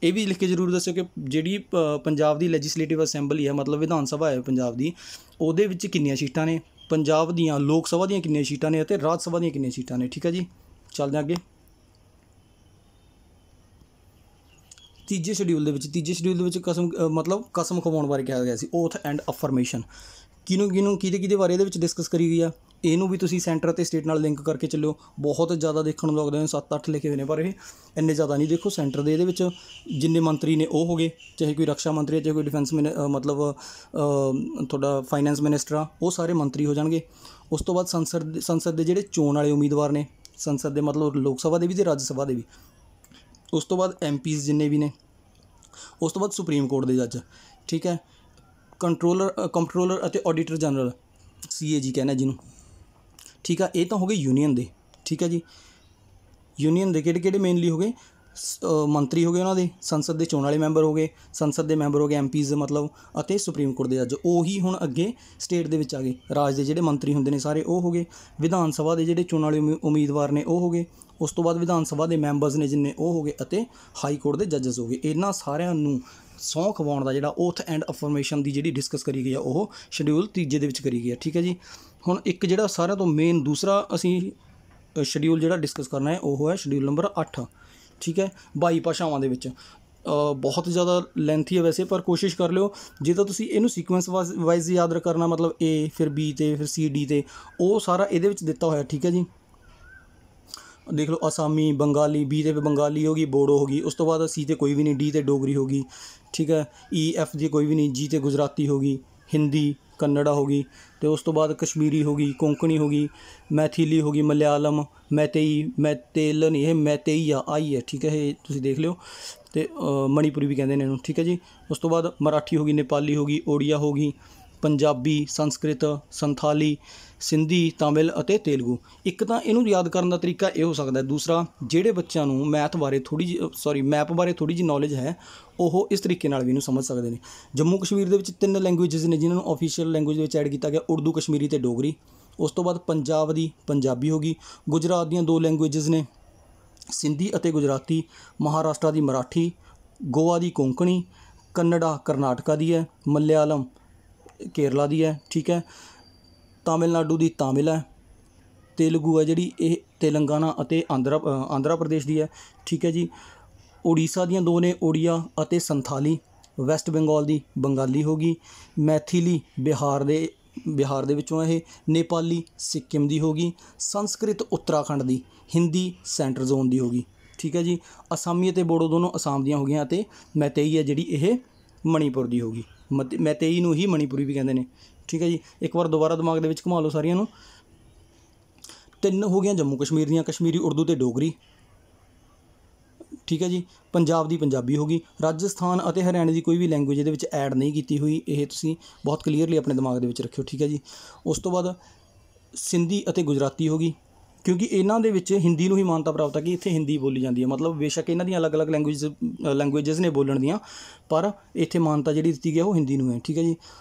ਇਹ ਵੀ ਲਿਖ ਕੇ ਜ਼ਰੂਰ ਦੱਸਿਓ ਕਿ ਜਿਹੜੀ ਪੰਜਾਬ ਦੀ ਲੈਜਿਸਲੇਟਿਵ ਅਸੈਂਬਲੀ ਹੈ, ਮਤਲਬ ਵਿਧਾਨ ਸਭਾ ਹੈ ਪੰਜਾਬ ਦੀ, ਉਹਦੇ ਵਿੱਚ ਕਿੰਨੀਆਂ ਸੀਟਾਂ ਨੇ, ਪੰਜਾਬ ਦੀਆਂ ਲੋਕ ਸਭਾ ਦੀਆਂ ਕਿੰਨੀਆਂ ਸੀਟਾਂ ਨੇ ਅਤੇ ਰਾਜ ਸਭਾ ਦੀਆਂ ਕਿੰਨੀਆਂ ਸੀਟਾਂ ਨੇ, ਠੀਕ ਹੈ ਜੀ। ਚੱਲਦੇ ਹਾਂ ਅੱਗੇ। ਤੀਜੇ ਸ਼ਡਿਊਲ ਦੇ ਵਿੱਚ ਕਸਮ ਖਵਾਉਣ ਬਾਰੇ ਕਿਹਾ ਗਿਆ ਸੀ, ਓਥ ਐਂਡ ਅਫਰਮੇਸ਼ਨ। ਕਿਹਦੇ ਬਾਰੇ ਇਹਦੇ ਵਿੱਚ ਡਿਸਕਸ ਕਰੀ ਗਈ ਆ। ਇਹਨੂੰ ਵੀ ਤੁਸੀਂ ਸੈਂਟਰ ਅਤੇ ਸਟੇਟ ਨਾਲ ਲਿੰਕ ਕਰਕੇ ਚੱਲਿਓ। ਬਹੁਤ ਜ਼ਿਆਦਾ ਦੇਖਣ ਨੂੰ ਲੱਗਦੇ ਨੇ, 7-8 ਲਿਖੇ ਹੋਏ ਨੇ, ਪਰ ਇਹ ਇੰਨੇ ਜ਼ਿਆਦਾ ਨਹੀਂ। ਦੇਖੋ ਸੈਂਟਰ ਦੇ ਇਹਦੇ ਵਿੱਚ ਜਿੰਨੇ ਮੰਤਰੀ ਨੇ ਉਹ ਹੋ ਗਏ, ਚਾਹੇ ਕੋਈ ਰਕਸ਼ਾ ਮੰਤਰੀ ਹੈ, ਚਾਹੇ ਕੋਈ ਡਿਫੈਂਸ ਤੁਹਾਡਾ ਫਾਈਨੈਂਸ ਮਿਨਿਸਟਰ ਆ, ਉਹ ਸਾਰੇ ਮੰਤਰੀ ਹੋ ਜਾਣਗੇ। ਉਸ ਤੋਂ ਬਾਅਦ ਸੰਸਦ ਦੇ ਜਿਹੜੇ ਚੋਣ ਵਾਲੇ ਉਮੀਦਵਾਰ ਨੇ, ਸੰਸਦ ਦੇ ਮਤਲਬ ਲੋਕ ਸਭਾ ਦੇ ਵੀ ਅਤੇ ਰਾਜ ਸਭਾ ਦੇ ਵੀ। ਉਸ ਤੋਂ ਬਾਅਦ MPs ਜਿੰਨੇ ਵੀ ਨੇ। ਉਸ ਤੋਂ ਬਾਅਦ ਸੁਪਰੀਮ ਕੋਰਟ ਦੇ ਜੱਜ, ਠੀਕ ਹੈ। ਕੰਪਟਰੋਲਰ ਅਤੇ ਆਡੀਟਰ ਜਨਰਲ, CAG ਕਹਿੰਦਾ ਜਿਹਨੂੰ, ਠੀਕ ਆ। ਇਹ ਤਾਂ ਹੋ ਗਏ ਯੂਨੀਅਨ ਦੇ, ਠੀਕ ਹੈ ਜੀ। ਯੂਨੀਅਨ ਦੇ ਕਿਹੜੇ ਮੇਨਲੀ ਹੋ ਗਏ, ਮੰਤਰੀ ਹੋ ਗਏ ਉਹਨਾਂ ਦੇ, ਸੰਸਦ ਦੇ ਚੋਣ ਵਾਲੇ ਮੈਂਬਰ ਹੋ ਗਏ, ਸੰਸਦ ਦੇ ਮੈਂਬਰ ਹੋ ਗਏ MPs ਮਤਲਬ, ਅਤੇ ਸੁਪਰੀਮ ਕੋਰਟ ਦੇ ਜੱਜ। ਉਹੀ ਹੁਣ ਅੱਗੇ ਸਟੇਟ ਦੇ ਵਿੱਚ ਆ ਗਏ। ਰਾਜ ਦੇ ਜਿਹੜੇ ਮੰਤਰੀ ਹੁੰਦੇ ਨੇ ਸਾਰੇ ਉਹ ਹੋ ਗਏ। ਵਿਧਾਨ ਸਭਾ ਦੇ ਜਿਹੜੇ ਚੋਣ ਵਾਲੇ ਉਮੀਦਵਾਰ ਨੇ ਉਹ ਹੋ ਗਏ। ਉਸ ਤੋਂ ਬਾਅਦ ਵਿਧਾਨ ਸਭਾ ਦੇ ਮੈਂਬਰਸ ਨੇ ਜਿੰਨੇ ਉਹ ਹੋ ਗਏ, ਅਤੇ ਹਾਈ ਕੋਰਟ ਦੇ ਜੱਜਸ ਹੋ ਗਏ। ਇਹਨਾਂ ਸਾਰਿਆਂ ਨੂੰ ਸਹੁੰ ਖਵਾਉਣ ਦਾ ਜਿਹੜਾ ਓਥ ਐਂਡ ਅਫਰਮੇਸ਼ਨ ਦੀ ਜਿਹੜੀ ਡਿਸਕਸ ਕਰੀ ਗਈ ਆ, ਉਹ ਸ਼ਡਿਊਲ ਤੀਜੇ ਦੇ ਵਿੱਚ ਕਰੀ ਗਈ ਆ, ਠੀਕ ਹੈ ਜੀ। ਹੁਣ ਇੱਕ ਜਿਹੜਾ ਸਾਰਿਆਂ ਤੋਂ ਮੇਨ ਦੂਸਰਾ ਅਸੀਂ ਸ਼ਡਿਊਲ ਜਿਹੜਾ ਡਿਸਕਸ ਕਰਨਾ ਹੈ ਉਹ ਹੈ ਸ਼ਡਿਊਲ ਨੰਬਰ 8, ਠੀਕ ਹੈ। 22 ਭਾਸ਼ਾਵਾਂ ਦੇ ਵਿੱਚ ਬਹੁਤ ਜ਼ਿਆਦਾ ਲੈਂਥੀ ਹੈ ਵੈਸੇ, ਪਰ ਕੋਸ਼ਿਸ਼ ਕਰ ਲਿਓ ਜੇ ਤਾਂ ਤੁਸੀਂ ਇਹਨੂੰ ਸੀਕੁਐਂਸ ਵਾਈਜ਼ ਯਾਦ ਕਰਨਾ, ਮਤਲਬ A ਫਿਰ B ਤੇ ਫਿਰ C D ਤੇ, ਉਹ ਸਾਰਾ ਇਹਦੇ ਵਿੱਚ ਦਿੱਤਾ ਹੋਇਆ, ਠੀਕ ਹੈ ਜੀ। ਦੇਖ ਲਓ ਅਸਾਮੀ, ਬੰਗਾਲੀ, B ਤੇ ਬੰਗਾਲੀ ਹੋ ਗਈ, ਬੋਡੋ ਹੋ ਗਈ। ਉਸ ਤੋਂ ਬਾਅਦ C ਤੇ ਕੋਈ ਵੀ ਨਹੀਂ, D ਤੇ ਡੋਗਰੀ ਹੋ ਗਈ, ਠੀਕ ਹੈ। E F ਦੀ ਕੋਈ ਵੀ ਨਹੀਂ, G ਤੇ ਗੁਜਰਾਤੀ ਹੋ ਗਈ, ਹਿੰਦੀ, ਕੰਨੜਾ ਹੋ ਗਈ, ਅਤੇ ਉਸ ਤੋਂ ਬਾਅਦ ਕਸ਼ਮੀਰੀ ਹੋ ਗਈ, ਕੋਂਕਣੀ ਹੋ ਗਈ, ਮੈਥਿਲੀ ਹੋ ਗਈ, ਮਲਿਆਲਮ, ਮੈਤੇਲ ਨਹੀਂ, ਇਹ ਮੈਤੇਈ ਆ, ਆਈ ਹੈ, ਠੀਕ ਹੈ। ਇਹ ਤੁਸੀਂ ਦੇਖ ਲਿਓ। ਅਤੇ ਮਣੀਪੁਰੀ ਵੀ ਕਹਿੰਦੇ ਨੇ ਇਹਨੂੰ, ਠੀਕ ਹੈ ਜੀ। ਉਸ ਤੋਂ ਬਾਅਦ ਮਰਾਠੀ ਹੋ ਗਈ, ਨੇਪਾਲੀ ਹੋ ਗਈ, ਓਡੀਆ ਹੋ ਗਈ, ਪੰਜਾਬੀ, ਸੰਸਕ੍ਰਿਤ, ਸੰਥਾਲੀ, ਸਿੰਧੀ, ਤਾਮਿਲ ਅਤੇ ਤੇਲਗੂ। ਇੱਕ ਤਾਂ ਇਹਨੂੰ ਯਾਦ ਕਰਨ ਦਾ ਤਰੀਕਾ ਇਹ ਹੋ ਸਕਦਾ। ਦੂਸਰਾ, ਜਿਹੜੇ ਬੱਚਿਆਂ ਨੂੰ ਮੈਪ ਬਾਰੇ ਥੋੜ੍ਹੀ ਜਿਹੀ ਨੌਲੇਜ ਹੈ, ਉਹ ਇਸ ਤਰੀਕੇ ਨਾਲ ਵੀ ਇਹਨੂੰ ਸਮਝ ਸਕਦੇ ਨੇ। ਜੰਮੂ ਕਸ਼ਮੀਰ ਦੇ ਵਿੱਚ 3 ਲੈਂਗੁਏਜਸ ਨੇ ਜਿਨ੍ਹਾਂ ਨੂੰ ਆਫੀਸ਼ੀਅਲ ਲੈਂਗੁਏਜ ਵਿੱਚ ਐਡ ਕੀਤਾ ਗਿਆ, ਉਰਦੂ, ਕਸ਼ਮੀਰੀ ਅਤੇ ਡੋਗਰੀ। ਉਸ ਤੋਂ ਬਾਅਦ ਪੰਜਾਬ ਦੀ ਪੰਜਾਬੀ ਹੋ ਗਈ। ਗੁਜਰਾਤ ਦੀਆਂ 2 ਲੈਂਗੁਏਜਸ ਨੇ, ਸਿੰਧੀ ਅਤੇ ਗੁਜਰਾਤੀ। ਮਹਾਰਾਸ਼ਟਰ ਦੀ ਮਰਾਠੀ, ਗੋਆ ਦੀ ਕੋਂਕਣੀ, ਕੰਨੜਾ ਕਰਨਾਟਕਾ ਦੀ ਹੈ, ਮਲਿਆਲਮ ਕੇਰਲਾ ਦੀ ਹੈ, ਠੀਕ ਹੈ। ਤਾਮਿਲਨਾਡੂ ਦੀ ਤਾਮਿਲ ਹੈ। ਤੇਲਗੂ ਹੈ ਜਿਹੜੀ, ਇਹ ਤੇਲੰਗਾਨਾ ਅਤੇ ਆਂਧਰਾ ਪ੍ਰਦੇਸ਼ ਦੀ ਹੈ, ਠੀਕ ਹੈ ਜੀ। ਉੜੀਸਾ ਦੀਆਂ 2 ਨੇ, ਓਡੀਆ ਅਤੇ ਸੰਥਾਲੀ। ਵੈਸਟ ਬੰਗਾਲ ਦੀ ਬੰਗਾਲੀ ਹੋ ਗਈ। ਮੈਥਿਲੀ ਬਿਹਾਰ ਦੇ ਵਿੱਚੋਂ ਇਹ। ਨੇਪਾਲੀ ਸਿੱਕਿਮ ਦੀ ਹੋ ਗਈ। ਸੰਸਕ੍ਰਿਤ ਉੱਤਰਾਖੰਡ ਦੀ। ਹਿੰਦੀ ਸੈਂਟਰ ਜ਼ੋਨ ਦੀ ਹੋ ਗਈ, ਠੀਕ ਹੈ ਜੀ। ਅਸਾਮੀ ਅਤੇ ਬੋਡੋ ਦੋਨੋਂ ਅਸਾਮ ਦੀਆਂ ਹੋ ਗਈਆਂ, ਅਤੇ ਮੈਤੇਈ ਹੈ ਜਿਹੜੀ ਇਹ ਮਣੀਪੁਰ ਦੀ ਹੋ ਗਈ। ਮੈਤੇਈ ਨੂੰ ਹੀ ਮਣੀਪੁਰੀ ਵੀ ਕਹਿੰਦੇ ਨੇ, ਠੀਕ ਹੈ ਜੀ। ਇੱਕ ਵਾਰ ਦੁਬਾਰਾ ਦਿਮਾਗ ਦੇ ਵਿੱਚ ਘੁਮਾ ਲਓ ਸਾਰੀਆਂ ਨੂੰ। 3 ਹੋ ਗਈਆਂ ਜੰਮੂ ਕਸ਼ਮੀਰ ਦੀਆਂ, ਕਸ਼ਮੀਰੀ, ਉਰਦੂ ਅਤੇ ਡੋਗਰੀ, ਠੀਕ ਹੈ ਜੀ। ਪੰਜਾਬ ਦੀ ਪੰਜਾਬੀ ਹੋ ਗਈ। ਰਾਜਸਥਾਨ ਅਤੇ ਹਰਿਆਣੇ ਦੀ ਕੋਈ ਵੀ ਲੈਂਗੁਏਜ ਇਹਦੇ ਵਿੱਚ ਐਡ ਨਹੀਂ ਕੀਤੀ ਹੋਈ, ਇਹ ਤੁਸੀਂ ਬਹੁਤ ਕਲੀਅਰਲੀ ਆਪਣੇ ਦਿਮਾਗ ਦੇ ਵਿੱਚ ਰੱਖਿਓ, ਠੀਕ ਹੈ ਜੀ। ਉਸ ਤੋਂ ਬਾਅਦ ਸਿੰਧੀ ਅਤੇ ਗੁਜਰਾਤੀ ਹੋ ਗਈ, ਕਿਉਂਕਿ ਇਹਨਾਂ ਦੇ ਵਿੱਚ ਹਿੰਦੀ ਨੂੰ ਹੀ ਮਾਨਤਾ ਪ੍ਰਾਪਤ ਹੈ ਕਿ ਇੱਥੇ ਹਿੰਦੀ ਬੋਲੀ ਜਾਂਦੀ ਹੈ। ਮਤਲਬ ਬੇਸ਼ੱਕ ਇਹਨਾਂ ਦੀਆਂ ਅਲੱਗ-ਅਲੱਗ ਲੈਂਗੁਏਜਸ ਨੇ ਬੋਲਣ ਦੀਆਂ, ਪਰ ਇੱਥੇ ਮਾਨਤਾ ਜਿਹੜੀ ਦਿੱਤੀ ਗਈ ਉਹ ਹਿੰਦੀ ਨੂੰ ਹੈ, ਠੀਕ ਹੈ ਜੀ।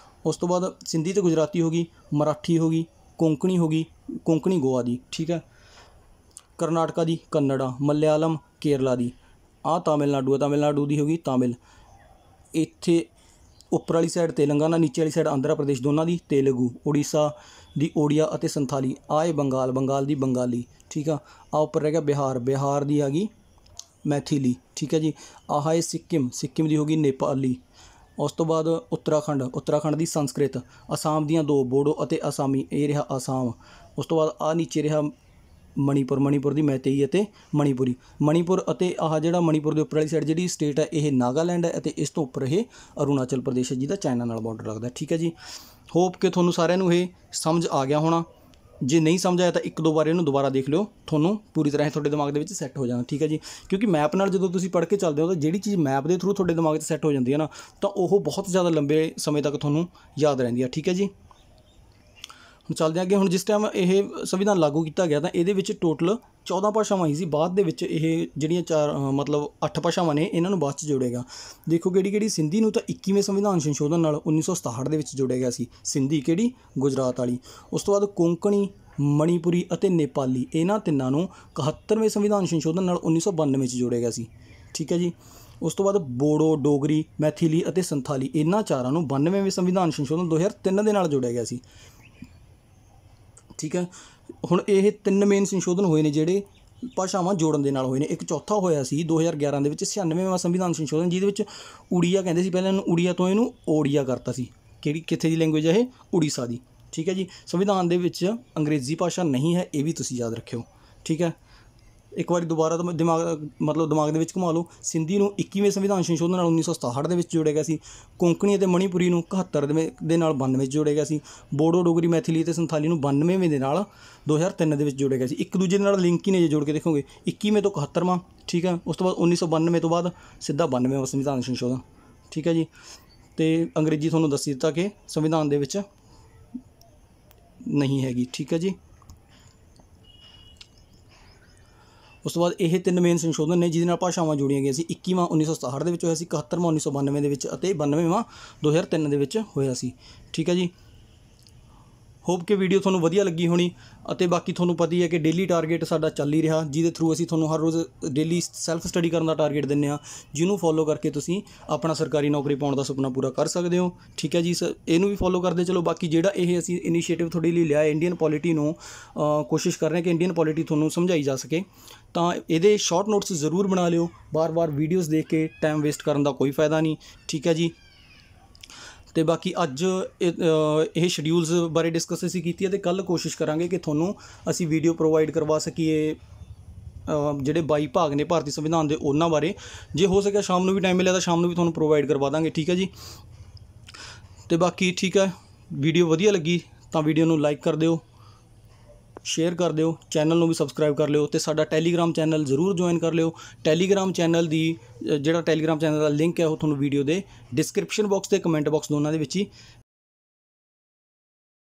ਉਸ ਤੋਂ ਬਾਅਦ ਸਿੰਧੀ ਅਤੇ ਗੁਜਰਾਤੀ ਹੋ ਗਈ, ਮਰਾਠੀ ਹੋ ਗਈ, ਕੋਂਕਣੀ ਹੋ ਗਈ, ਕੋਂਕਣੀ ਗੋਆ ਦੀ, ਠੀਕ ਹੈ। ਕਰਨਾਟਕਾ ਦੀ ਕੰਨੜਾ, ਮਲਿਆਲਮ ਕੇਰਲਾ ਦੀ। ਆਹ ਤਾਮਿਲਨਾਡੂ ਦੀ ਹੋ ਗਈ ਤਾਮਿਲ। ਇੱਥੇ ਉੱਪਰ ਵਾਲੀ ਸਾਈਡ ਤੇਲੰਗਾਨਾ, ਨੀਚੇ ਵਾਲੀ ਸਾਈਡ ਆਂਧਰਾ ਪ੍ਰਦੇਸ਼, ਦੋਨਾਂ ਦੀ ਤੇਲਗੂ। ਉੜੀਸਾ ਦੀ ਓਡੀਆ ਅਤੇ ਸੰਥਾਲੀ। ਆਹ ਇਹ ਬੰਗਾਲ ਦੀ ਬੰਗਾਲੀ, ਠੀਕ ਆ। ਆਹ ਉੱਪਰ ਰਹਿ ਗਿਆ ਬਿਹਾਰ ਦੀ ਆ ਗਈ ਮੈਥਿਲੀ, ਠੀਕ ਹੈ ਜੀ। ਆਹ ਇਹ ਸਿੱਕਿਮ ਦੀ ਹੋ ਗਈ ਨੇਪਾਲੀ। ਉਸ ਤੋਂ ਬਾਅਦ ਉੱਤਰਾਖੰਡ ਦੀ ਸੰਸਕ੍ਰਿਤ। ਅਸਾਮ ਦੀਆਂ 2, ਬੋਡੋ ਅਤੇ ਅਸਾਮੀ, ਇਹ ਰਿਹਾ ਅਸਾਮ। ਉਸ ਤੋਂ ਬਾਅਦ ਆਹ ਨੀਚੇ ਰਿਹਾ ਮਣੀਪੁਰ ਦੀ ਮੈਤੇਈ ਅਤੇ ਮਣੀਪੁਰ ਅਤੇ ਆਹ ਜਿਹੜਾ ਮਣੀਪੁਰ ਦੇ ਉੱਪਰ ਵਾਲੀ ਸਾਈਡ ਜਿਹੜੀ ਸਟੇਟ ਹੈ ਇਹ ਨਾਗਾਲੈਂਡ ਹੈ, ਅਤੇ ਇਸ ਤੋਂ ਉੱਪਰ ਇਹ ਅਰੁਣਾਚਲ ਪ੍ਰਦੇਸ਼ ਹੈ ਜਿਹਦਾ ਚਾਈਨਾ ਨਾਲ ਬਾਰਡਰ ਲੱਗਦਾ, ਠੀਕ ਹੈ ਜੀ। ਹੋਪ ਕਿ ਤੁਹਾਨੂੰ ਸਾਰਿਆਂ ਨੂੰ ਇਹ ਸਮਝ ਆ ਗਿਆ ਹੋਣਾ। ਜੇ ਨਹੀਂ ਸਮਝ ਆਇਆ ਤਾਂ 1-2 ਵਾਰ ਇਹਨੂੰ ਦੁਬਾਰਾ ਦੇਖ ਲਿਓ, ਤੁਹਾਨੂੰ ਪੂਰੀ ਤਰ੍ਹਾਂ ਤੁਹਾਡੇ ਦਿਮਾਗ ਦੇ ਵਿੱਚ ਸੈੱਟ ਹੋ ਜਾਣਾ, ਠੀਕ ਹੈ ਜੀ। ਕਿਉਂਕਿ ਮੈਪ ਨਾਲ ਜਦੋਂ ਤੁਸੀਂ ਪੜ੍ਹ ਕੇ ਚੱਲਦੇ ਹੋ ਤਾਂ ਜਿਹੜੀ ਚੀਜ਼ ਮੈਪ ਦੇ ਥਰੂ ਤੁਹਾਡੇ ਦਿਮਾਗ 'ਚ ਸੈੱਟ ਹੋ ਜਾਂਦੀ ਹੈ ਨਾ, ਤਾਂ ਉਹ ਬਹੁਤ ਜ਼ਿਆਦਾ ਲੰਬੇ ਸਮੇਂ ਤੱਕ ਤੁਹਾਨੂੰ ਯਾਦ ਰਹਿੰਦੀ ਹੈ, ਠੀਕ ਹੈ ਜੀ। ਹੁਣ ਚੱਲਦੇ ਹਾਂ ਅੱਗੇ। ਹੁਣ ਜਿਸ ਟਾਈਮ ਇਹ ਸੰਵਿਧਾਨ ਲਾਗੂ ਕੀਤਾ ਗਿਆ ਤਾਂ ਇਹਦੇ ਵਿੱਚ ਟੋਟਲ 14 ਭਾਸ਼ਾਵਾਂ ਹੀ ਸੀ। ਬਾਅਦ ਦੇ ਵਿੱਚ ਇਹ ਜਿਹੜੀਆਂ 8 ਭਾਸ਼ਾਵਾਂ ਨੇ ਇਹਨਾਂ ਨੂੰ ਬਾਅਦ 'ਚ ਜੋੜੇਗਾ। ਦੇਖੋ ਕਿਹੜੀ ਸਿੰਧੀ ਨੂੰ ਤਾਂ 21ਵੇਂ ਸੰਵਿਧਾਨ ਸੰਸ਼ੋਧਨ ਨਾਲ 1967 ਦੇ ਵਿੱਚ ਜੋੜਿਆ ਗਿਆ ਸੀ। ਸਿੰਧੀ ਕਿਹੜੀ? ਗੁਜਰਾਤ ਵਾਲੀ। ਉਸ ਤੋਂ ਬਾਅਦ ਕੋਂਕਣੀ, ਮਣੀਪੁਰੀ ਅਤੇ ਨੇਪਾਲੀ ਇਹਨਾਂ ਤਿੰਨਾਂ ਨੂੰ 71ਵੇਂ ਸੰਵਿਧਾਨ ਸੰਸ਼ੋਧਨ ਨਾਲ 1992 'ਚ ਜੋੜਿਆ ਗਿਆ ਸੀ। ਠੀਕ ਹੈ ਜੀ। ਉਸ ਤੋਂ ਬਾਅਦ ਬੋਡੋ, ਡੋਗਰੀ, ਮੈਥਿਲੀ ਅਤੇ ਸੰਥਾਲੀ ਇਹਨਾਂ ਚਾਰਾਂ ਨੂੰ 92ਵੇਂ ਸੰਵਿਧਾਨ ਸੰਸ਼ੋਧਨ 2003 ਦੇ ਨਾਲ ਜੋੜਿਆ ਗਿਆ ਸੀ। ਠੀਕ ਹੈ। ਹੁਣ ਇਹ 3 ਮੇਨ ਸੰਸ਼ੋਧਨ ਹੋਏ ਨੇ ਜਿਹੜੇ ਭਾਸ਼ਾਵਾਂ ਜੋੜਨ ਦੇ ਨਾਲ ਹੋਏ ਨੇ। ਇੱਕ ਚੌਥਾ ਹੋਇਆ ਸੀ 2011 ਦੇ ਵਿੱਚ 96ਵਾਂ ਸੰਵਿਧਾਨ ਸੰਸ਼ੋਧਨ, ਜਿਹਦੇ ਵਿੱਚ ਉੜੀਆ ਕਹਿੰਦੇ ਸੀ ਪਹਿਲਾਂ ਇਹਨੂੰ, ਉੜੀਆ ਤੋਂ ਇਹਨੂੰ ਓੜੀਆ ਕਰਤਾ ਸੀ। ਕਿੱਥੇ ਦੀ ਲੈਂਗੁਏਜ ਹੈ ਇਹ? ਉੜੀਸਾ ਦੀ। ਠੀਕ ਹੈ ਜੀ। ਸੰਵਿਧਾਨ ਦੇ ਵਿੱਚ ਅੰਗਰੇਜ਼ੀ ਭਾਸ਼ਾ ਨਹੀਂ ਹੈ, ਇਹ ਵੀ ਤੁਸੀਂ ਯਾਦ ਰੱਖਿਓ। ਠੀਕ ਹੈ। ਇੱਕ ਵਾਰੀ ਦੁਬਾਰਾ ਤੋਂ ਦਿਮਾਗ ਦੇ ਵਿੱਚ ਘੁਮਾ ਲਓ। ਸਿੰਧੀ ਨੂੰ 21ਵੇਂ ਸੰਵਿਧਾਨ ਸੰਸ਼ੋਧਨ ਨਾਲ 1967 ਦੇ ਵਿੱਚ ਜੋੜਿਆ ਗਿਆ ਸੀ। ਕੋਂਕਣੀ ਅਤੇ ਮਣੀਪੁਰੀ ਨੂੰ 71 ਦੇ ਨਾਲ 92 'ਚ ਜੋੜਿਆ ਗਿਆ ਸੀ। ਬੋਡੋ, ਡੋਗਰੀ, ਮੈਥਿਲੀ ਅਤੇ ਸੰਥਾਲੀ ਨੂੰ 92ਵੇਂ ਦੇ ਨਾਲ 2003 ਦੇ ਵਿੱਚ ਜੋੜਿਆ ਗਿਆ ਸੀ। ਇੱਕ ਦੂਜੇ ਦੇ ਨਾਲ ਲਿੰਕ ਹੀ ਨੇ, ਜੇ ਜੋੜ ਕੇ ਦੇਖੋਗੇ 21ਵੇਂ ਤੋਂ 71ਵਾਂ। ਠੀਕ ਹੈ। ਉਸ ਤੋਂ ਬਾਅਦ 1992 ਤੋਂ ਬਾਅਦ ਸਿੱਧਾ 92ਵਾਂ ਸੰਵਿਧਾਨ ਸੰਸ਼ੋਧਨ। ਠੀਕ ਹੈ ਜੀ। ਅਤੇ ਅੰਗਰੇਜ਼ੀ ਤੁਹਾਨੂੰ ਦੱਸ ਦਿੱਤਾ ਕਿ ਸੰਵਿਧਾਨ ਦੇ ਵਿੱਚ ਨਹੀਂ ਹੈਗੀ। ਠੀਕ ਹੈ ਜੀ। ਉਸ ਤੋਂ ਬਾਅਦ ਇਹ 3 ਮੇਨ ਸੰਸ਼ੋਧਨ ਨੇ ਜਿਹਦੇ ਨਾਲ ਭਾਸ਼ਾਵਾਂ ਜੋੜੀਆਂ ਗਈਆਂ ਸੀ। 21ਵਾਂ 1967 ਦੇ ਵਿੱਚ ਹੋਇਆ ਸੀ, 71ਵਾਂ 1992 ਦੇ ਵਿੱਚ ਅਤੇ 92ਵਾਂ 2003 ਦੇ ਵਿੱਚ ਹੋਇਆ ਸੀ। ਠੀਕ ਹੈ ਜੀ। ਹੋਪ ਕਿ ਵੀਡੀਓ ਤੁਹਾਨੂੰ ਵਧੀਆ ਲੱਗੀ ਹੋਣੀ। ਅਤੇ ਬਾਕੀ ਤੁਹਾਨੂੰ ਪਤਾ ਹੀ ਹੈ ਕਿ ਡੇਲੀ ਟਾਰਗੇਟ ਸਾਡਾ ਚੱਲ ਹੀ ਰਿਹਾ, ਜਿਹਦੇ ਥਰੂ ਅਸੀਂ ਤੁਹਾਨੂੰ ਹਰ ਰੋਜ਼ ਡੇਲੀ ਸੈਲਫ ਸਟੱਡੀ ਕਰਨ ਦਾ ਟਾਰਗੇਟ ਦਿੰਦੇ ਹਾਂ, ਜਿਹਨੂੰ ਫੋਲੋ ਕਰਕੇ ਤੁਸੀਂ ਆਪਣਾ ਸਰਕਾਰੀ ਨੌਕਰੀ ਪਾਉਣ ਦਾ ਸੁਪਨਾ ਪੂਰਾ ਕਰ ਸਕਦੇ ਹੋ। ਠੀਕ ਹੈ ਜੀ। ਇਹਨੂੰ ਵੀ ਫੋਲੋ ਕਰਦੇ ਚਲੋ। ਬਾਕੀ ਜਿਹੜਾ ਇਹ ਅਸੀਂ ਇਨੀਸ਼ੀਏਟਿਵ ਤੁਹਾਡੇ ਲਈ ਲਿਆ, ਇੰਡੀਅਨ ਪੋਲਿਟੀ ਨੂੰ ਕੋਸ਼ਿਸ਼ ਕਰ ਰਹੇ ਕਿ ਇੰਡੀਅਨ ਪੋਲਿਟੀ ਤੁਹਾਨੂੰ ਸਮਝਾਈ ਜਾ ਸਕੇ, ਤਾਂ ਇਹਦੇ ਸ਼ਾਰਟ ਨੋਟਸ ਜ਼ਰੂਰ ਬਣਾ ਲਿਓ। ਬਾਰ-ਬਾਰ ਵੀਡੀਓਜ਼ ਦੇਖ ਕੇ ਟਾਈਮ ਵੇਸਟ ਕਰਨ ਦਾ ਕੋਈ ਫਾਇਦਾ ਨਹੀਂ। ਠੀਕ ਹੈ ਜੀ। ਅਤੇ ਬਾਕੀ ਅੱਜ ਇਹ ਸ਼ਡਿਊਲਸ ਬਾਰੇ ਡਿਸਕਸ ਅਸੀਂ ਕੀਤੀ ਹੈ, ਅਤੇ ਕੱਲ੍ਹ ਕੋਸ਼ਿਸ਼ ਕਰਾਂਗੇ ਕਿ ਤੁਹਾਨੂੰ ਅਸੀਂ ਵੀਡੀਓ ਪ੍ਰੋਵਾਈਡ ਕਰਵਾ ਸਕੀਏ ਜਿਹੜੇ 22 ਭਾਗ ਨੇ ਭਾਰਤੀ ਸੰਵਿਧਾਨ ਦੇ, ਉਹਨਾਂ ਬਾਰੇ। ਜੇ ਹੋ ਸਕਿਆ ਸ਼ਾਮ ਨੂੰ ਵੀ ਟਾਈਮ ਮਿਲਿਆ ਤਾਂ ਸ਼ਾਮ ਨੂੰ ਵੀ ਤੁਹਾਨੂੰ ਪ੍ਰੋਵਾਈਡ ਕਰਵਾ ਦਾਂਗੇ। ਠੀਕ ਹੈ ਜੀ। ਅਤੇ ਬਾਕੀ ਠੀਕ ਹੈ, ਵੀਡੀਓ ਵਧੀਆ ਲੱਗੀ ਤਾਂ ਵੀਡੀਓ ਨੂੰ ਲਾਈਕ ਕਰ ਦਿਓ, ਸ਼ੇਅਰ ਕਰ ਦਿਓ, ਚੈਨਲ ਨੂੰ ਵੀ ਸਬਸਕ੍ਰਾਈਬ ਕਰ ਲਿਓ, ਅਤੇ ਸਾਡਾ ਟੈਲੀਗ੍ਰਾਮ ਚੈਨਲ ਜ਼ਰੂਰ ਜੁਆਇਨ ਕਰ ਲਿਓ। ਟੈਲੀਗ੍ਰਾਮ ਚੈਨਲ ਦਾ ਲਿੰਕ ਹੈ ਉਹ ਤੁਹਾਨੂੰ ਵੀਡੀਓ ਦੇ ਡਿਸਕ੍ਰਿਪਸ਼ਨ ਬਾਕਸ ਅਤੇ ਕਮੈਂਟ ਬਾਕਸ ਦੋਨਾਂ ਦੇ ਵਿੱਚ ਹੀ